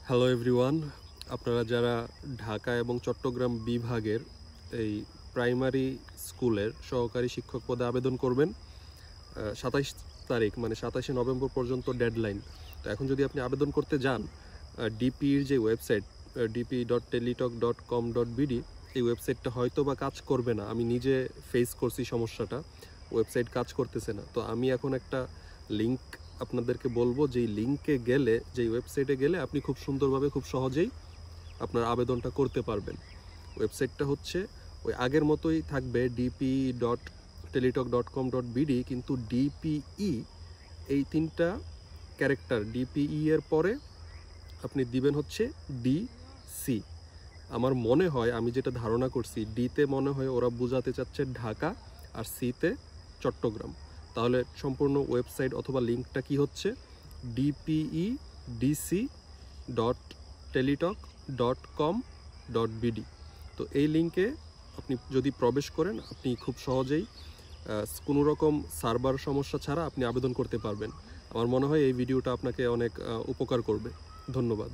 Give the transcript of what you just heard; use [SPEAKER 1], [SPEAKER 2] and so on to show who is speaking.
[SPEAKER 1] Hello everyone, আপনারা যারা ঢাকা এবং চট্টগ্রাম বিভাগের এই প্রাইমারি স্কুলের সহকারী শিক্ষক পদে আবেদন করবেন, 27 তারিখ মানে 27শে নভেম্বর পর্যন্ত ডেডলাইন। তো এখন যদি আপনি আবেদন করতে যান, ডিপির যে ওয়েবসাইট dp.teletalk.com.bd, এই ওয়েবসাইটটা হয়তো বা কাজ করবে না। আমি নিজে ফেস করছি সমস্যাটা, ওয়েবসাইট কাজ করতেছে না। তো আমি এখন একটা লিঙ্ক আপনাদেরকে বলবো, যেই লিঙ্কে গেলে, যেই ওয়েবসাইটে গেলে আপনি খুব সুন্দরভাবে খুব সহজেই আপনার আবেদনটা করতে পারবেন। ওয়েবসাইটটা হচ্ছে ওই আগের মতোই থাকবে, dp.teletalk.com.bd, কিন্তু ডিপিই এই তিনটা ক্যারেক্টার, ডিপিই এর পরে আপনি দিবেন হচ্ছে ডিসি। আমার মনে হয়, আমি যেটা ধারণা করছি, ডিতে মনে হয় ওরা বোঝাতে চাচ্ছে ঢাকা আর সিতে চট্টগ্রাম। তাহলে সম্পূর্ণ ওয়েবসাইট অথবা লিঙ্কটা কি হচ্ছে? dpedc.teletalk.com.bd। তো এই লিঙ্কে আপনি যদি প্রবেশ করেন, আপনি খুব সহজেই কোনো রকম সার্ভার সমস্যা ছাড়া আপনি আবেদন করতে পারবেন। আমার মনে হয় এই ভিডিওটা আপনাকে অনেক উপকার করবে। ধন্যবাদ।